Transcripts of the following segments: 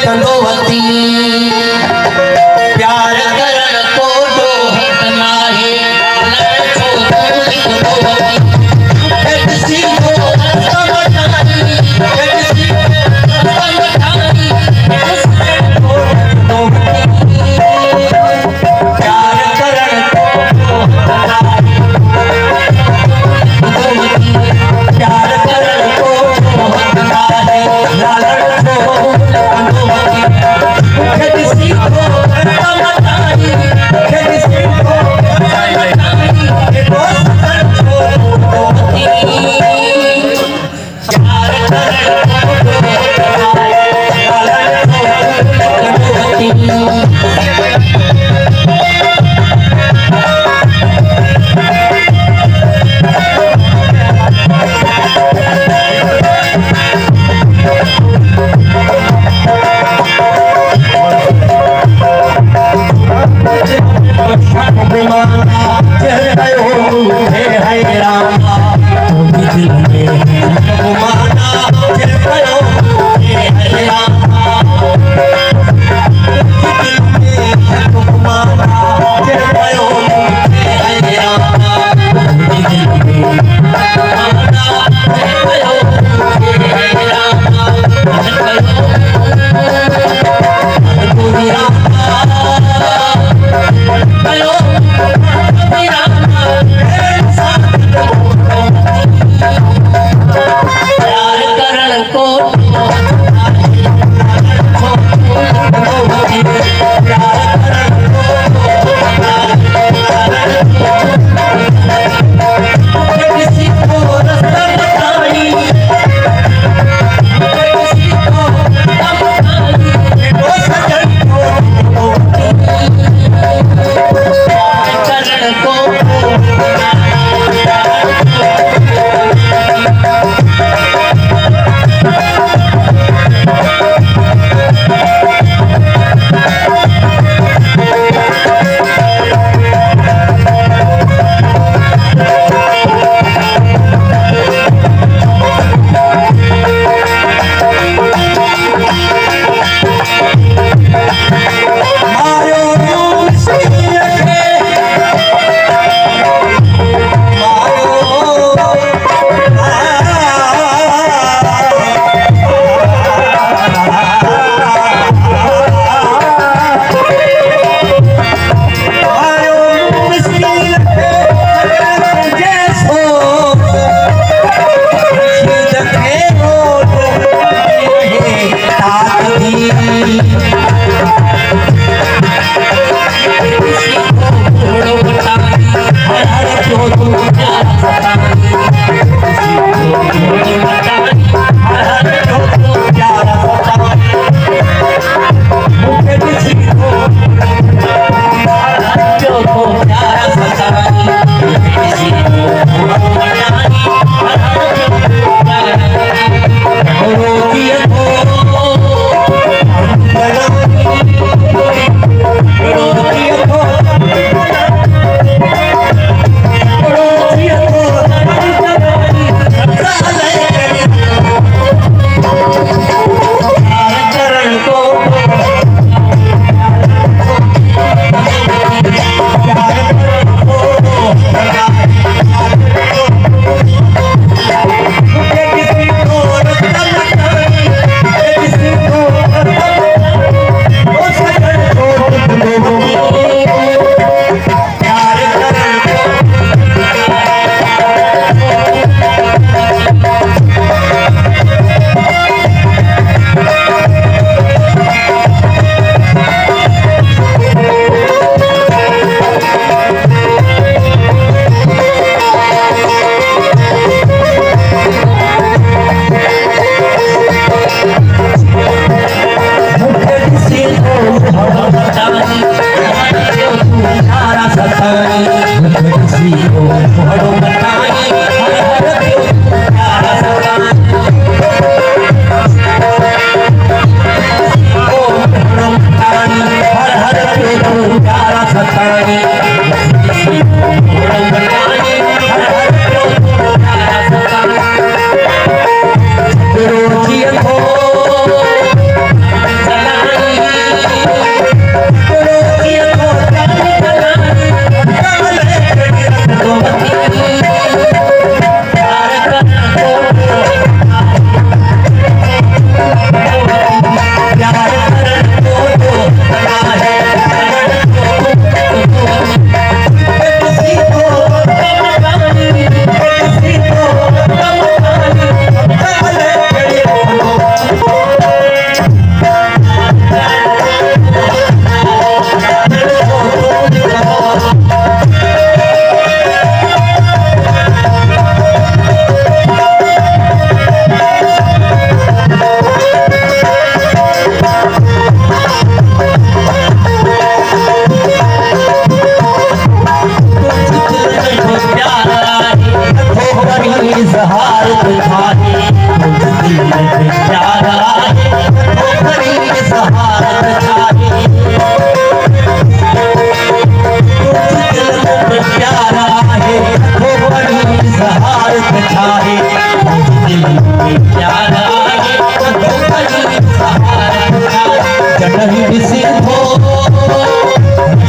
कंदोवती प्यार करण को जोहत नाहे लड़ छोड़ कंदोवती किसी को समझानी किसी को समझानी उससे को कंदोवती प्यार करण को जोहत नाहे कंदोवती प्यार करण को जोहत नाहे लड़ छोड़ कंदोवती किसी को समझानी किसी को समझानी दोस्त कर छोड़ कंदोवती प्यार करण को जोहत नाहे लड़ छोड़ कंदोवती सहारत चाहे दिल में प्यारा है वो बड़ी सहारत चाहे दिल में प्यारा है वो बड़ी सहारत चाहे जन्नत से हो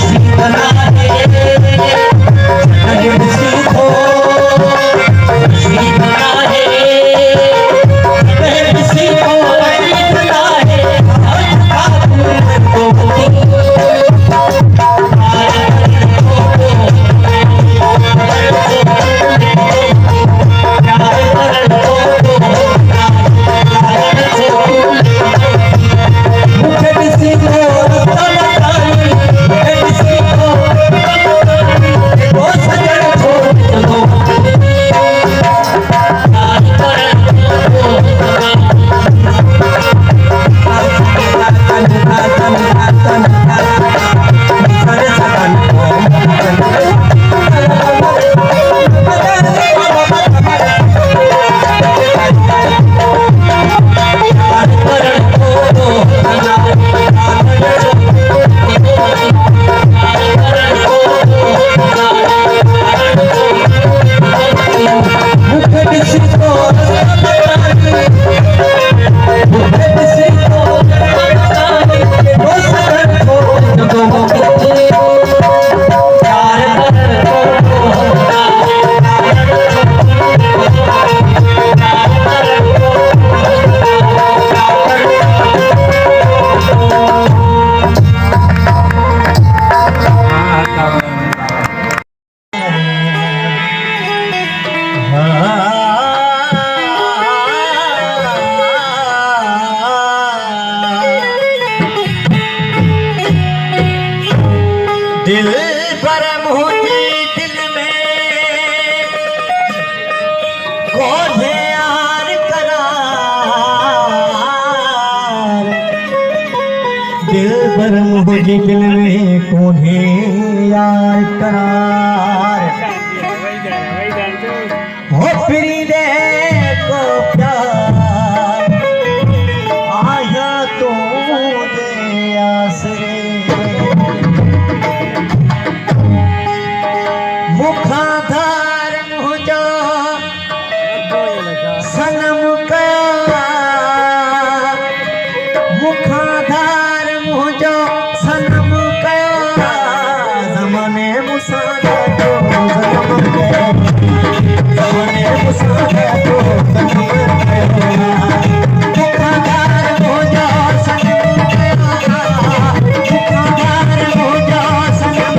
सीतना है जन्नत से हो सीतना है जन्नत से हो सीतना है दिल पर मोती दिल में कोने यार करार दिल पर मोती दिल में कोने यार करार हो प्री दे को प्यार आया तो दे आसरे मुखाधार मुझो सनम का मुखाधार मुझो सनम का जमाने मुसादा तो सनम के जमाने मुसादा तो सनम के मुखाधार मुझो सनम का मुखाधार मुझो सनम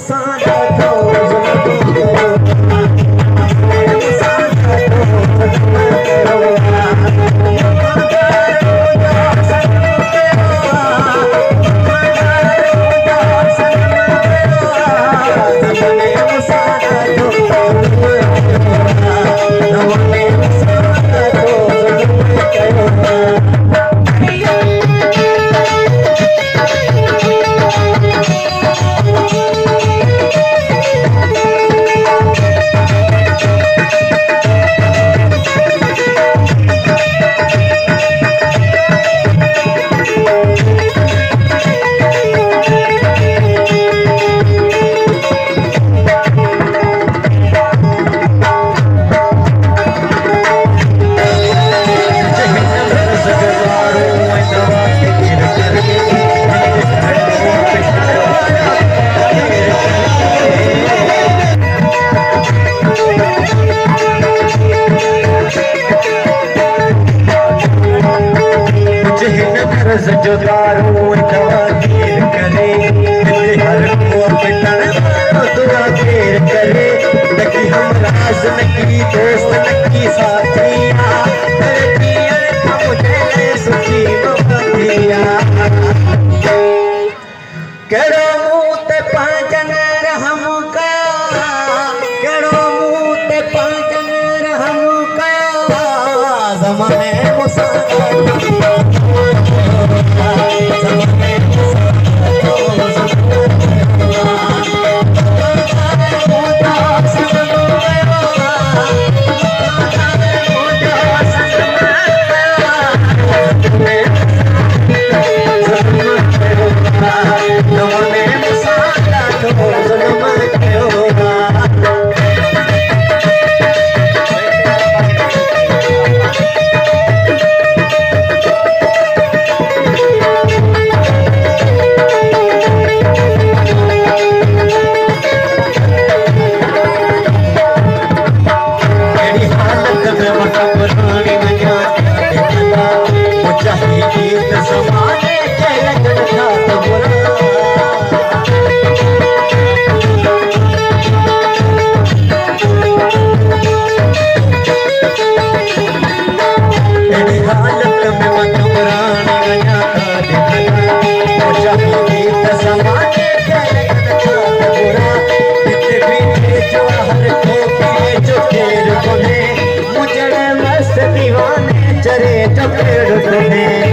मुसादा तो जुल्म करो मुसादा तो जुल्म जो दारू तवाकीर करे हर को पिटन मारो दुआ घेर करे नकी हम राज नकी दोस्त नकी साथिया मुझे सुखी दिया केड़ो मुंह ते पांचन रहम का केड़ो मुंह ते पांचन रहम का ज़माने मुसादा दीवाने चरे चपेड़ तुम्हें